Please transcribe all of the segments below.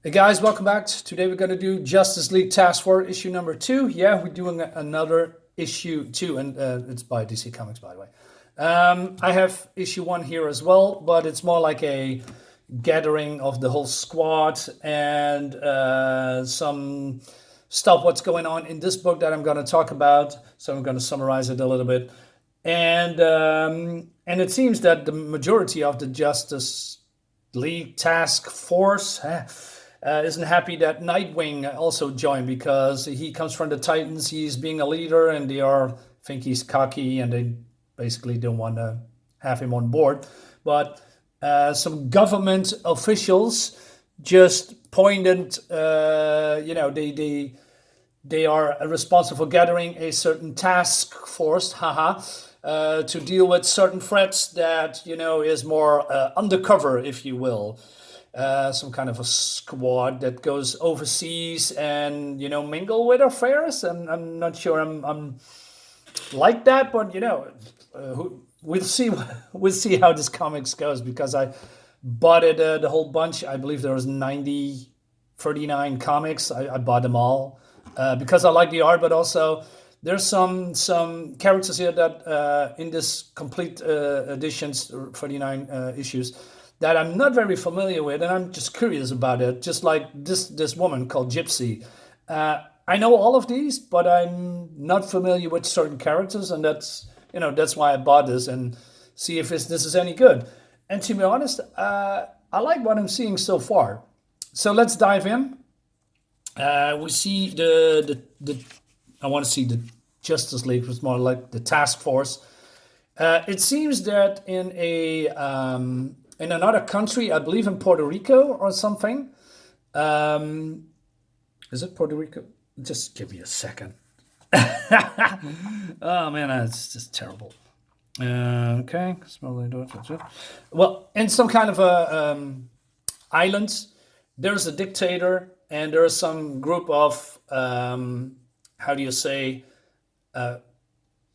Hey guys, welcome back. Today we're going to do Justice League Task Force issue number 2. Yeah, we're doing another issue 2, and it's by DC Comics, by the way. I have issue 1 here as well, but it's more like a gathering of the whole squad and some stuff what's going on in this book that I'm going to talk about. So I'm going to summarize it a little bit. And it seems that the majority of the Justice League Task Force isn't happy that Nightwing also joined, because he comes from the Titans. He's being a leader, and think he's cocky, and they basically don't want to have him on board. But some government officials just pointed, they are responsible for gathering a certain task force, to deal with certain threats that is more undercover, if you will. Some kind of a squad that goes overseas and mingle with affairs. And I'm not sure I'm like that, but we'll see. We'll see how this comics goes, because I bought it the whole bunch. I believe there was 39 comics. I bought them all because I like the art, but also there's some characters here that in this complete editions, 39 issues, that I'm not very familiar with, and I'm just curious about it. Just like this woman called Gypsy. I know all of these, but I'm not familiar with certain characters, and that's why I bought this and see if this is any good. And to be honest, I like what I'm seeing so far. So let's dive in. We see the I want to see the Justice League, was more like the task force. It seems that in another country, I believe in Puerto Rico or something. Is it Puerto Rico? Just give me a second. Oh man, that's just terrible. Okay. Well, in some kind of a island, there's a dictator, and there's some group of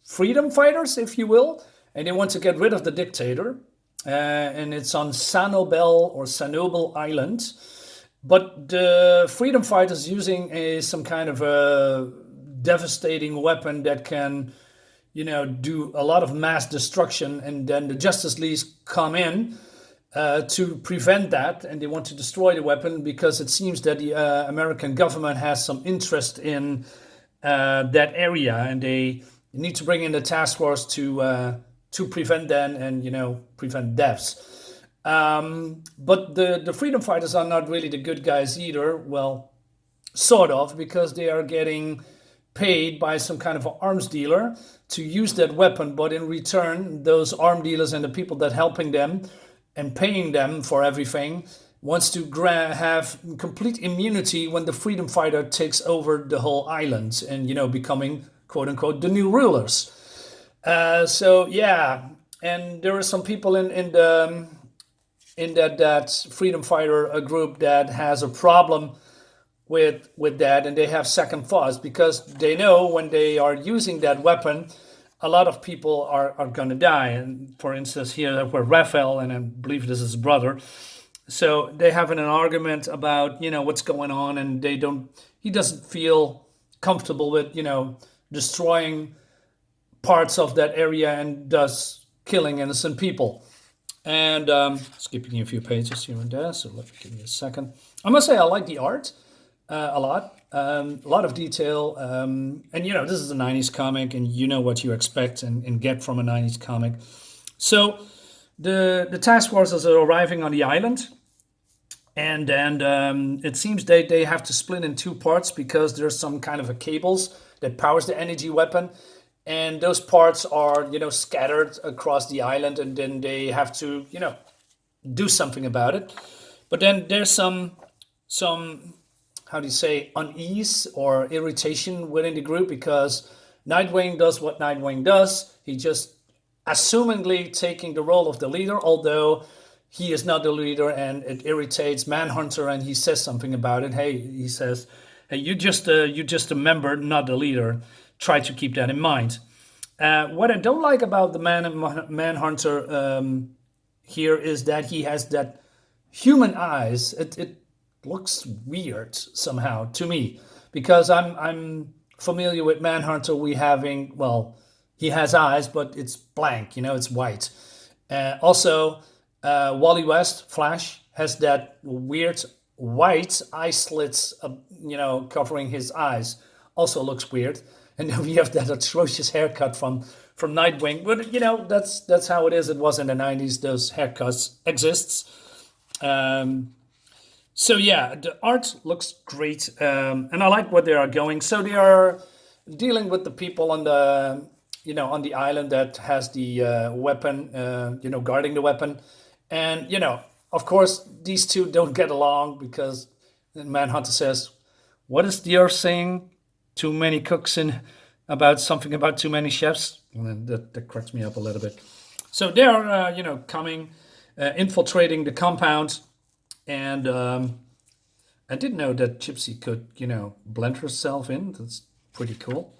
freedom fighters, if you will, and they want to get rid of the dictator. And it's on Sanobel Island. But the freedom fighters using some kind of a devastating weapon that can, do a lot of mass destruction. And then the Justice League come in to prevent that, and they want to destroy the weapon, because it seems that the American government has some interest in that area, and they need to bring in the task force to prevent that and prevent deaths. But the freedom fighters are not really the good guys either. Well, sort of, because they are getting paid by some kind of an arms dealer to use that weapon. But in return, those arm dealers and the people that helping them and paying them for everything wants to have complete immunity when the freedom fighter takes over the whole island and becoming, quote unquote, the new rulers. So yeah, and there are some people in that freedom fighter group that has a problem with that, and they have second thoughts, because they know when they are using that weapon, a lot of people are going to die. And for instance, here where Raphael, and I believe this is his brother, so they have an argument about what's going on, and he doesn't feel comfortable with destroying parts of that area and thus killing innocent people. And skipping a few pages here and there, so give me a second. I must say I like the art a lot of detail, and this is a 90s comic, and what you expect and get from a 90s comic. So the task forces are arriving on the island, and then it seems they have to split in two parts, because there's some kind of a cables that powers the energy weapon. And those parts are, scattered across the island, and then they have to, do something about it. But then there's some unease or irritation within the group, because Nightwing does what Nightwing does. He just assumingly taking the role of the leader, although he is not the leader, and it irritates Manhunter, and he says something about it. He says, you're just a member, not the leader. Try to keep that in mind. What I don't like about the Manhunter here is that he has that human eyes. It looks weird somehow to me, because I'm familiar with Manhunter. We having, well, he has eyes, but it's blank. It's white. Also, Wally West Flash has that weird white eye slits, covering his eyes. Also looks weird. And then we have that atrocious haircut from Nightwing. But that's how it is. It was in the '90s. Those haircuts exists. So yeah, the art looks great, and I like what they are going. So they are dealing with the people on the on the island that has the weapon, guarding the weapon, and of course these two don't get along because Manhunter says, "What is the Earth saying? Too many cooks in about something about too many chefs." And then that cracks me up a little bit. So they are coming, infiltrating the compound. And I didn't know that Gypsy could, blend herself in. That's pretty cool.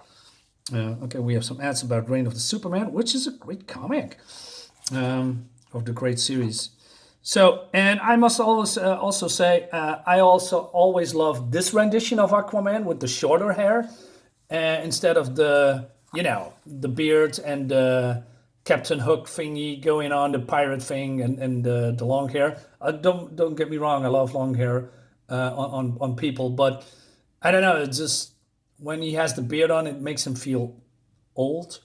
Okay, we have some ads about Reign of the Superman, which is a great comic of the great series. So, and I must always also say, I also always love this rendition of Aquaman with the shorter hair instead of the beard and the Captain Hook thingy going on, the pirate thing, and the long hair. Don't get me wrong, I love long hair on people, but I don't know. It's just when he has the beard on, it makes him feel old.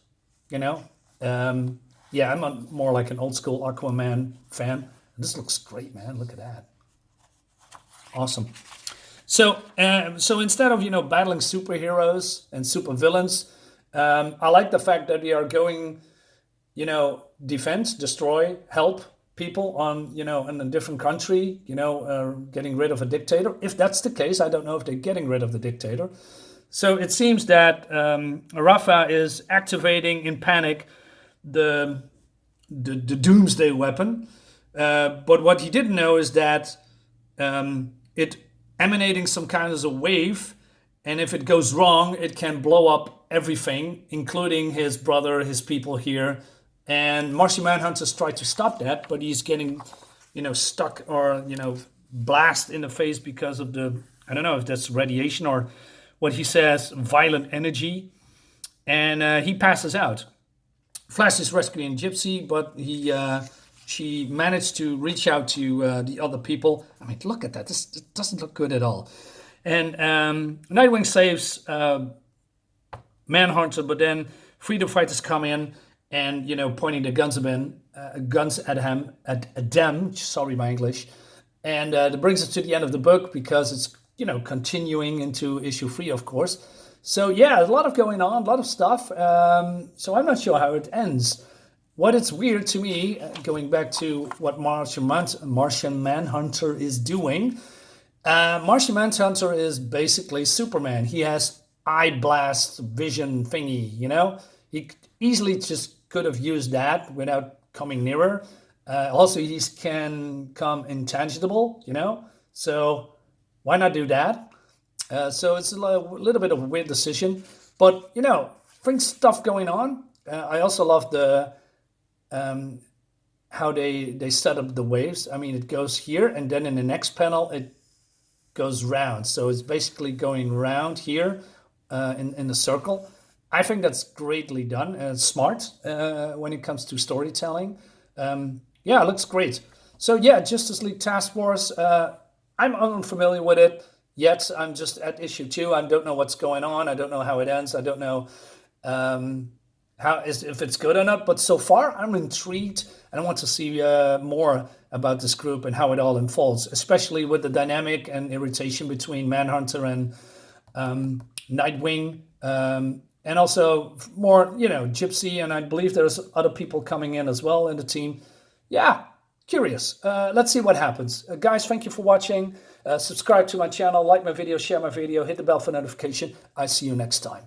Yeah, I'm more like an old school Aquaman fan. This looks great, man. Look at that. Awesome. So instead of battling superheroes and supervillains, I like the fact that we are going, defend, destroy, help people on, in a different country, getting rid of a dictator. If that's the case, I don't know if they're getting rid of the dictator. So it seems that Rafa is activating in panic the doomsday weapon. But what he didn't know is that it emanating some kind of a wave, and if it goes wrong, it can blow up everything, including his brother, his people here. And Martian Manhunter's tried to stop that, but he's getting, stuck or, blast in the face because of the, I don't know if that's radiation or what he says, violent energy. And he passes out. Flash is rescuing Gypsy, but she managed to reach out to the other people. I mean, look at that. This doesn't look good at all. And Nightwing saves Manhunter, but then freedom fighters come in and, pointing the guns at them. Sorry, my English. And that brings us to the end of the book because it's, continuing into issue 3, of course. So, yeah, a lot of going on, a lot of stuff. So I'm not sure how it ends. What is weird to me, going back to what Martian Manhunter is doing, Martian Manhunter is basically Superman. He has eye blast vision thingy, He easily just could have used that without coming nearer. Also, he can come intangible, So why not do that? So it's a little bit of a weird decision. But, things stuff going on. I also love the how they set up the waves. I mean, it goes here, and then in the next panel, it goes round. So it's basically going round here in the circle. I think that's greatly done and smart when it comes to storytelling. Yeah, it looks great. So yeah, Justice League Task Force. I'm unfamiliar with it yet. I'm just at issue 2. I don't know what's going on. I don't know how it ends. I don't know if it's good or not. But so far, I'm intrigued, and I want to see more about this group and how it all unfolds, especially with the dynamic and irritation between Manhunter and Nightwing. And also more, Gypsy, and I believe there's other people coming in as well in the team. Yeah, curious. Let's see what happens. Guys, thank you for watching. Subscribe to my channel, like my video, share my video, hit the bell for notification. I see you next time.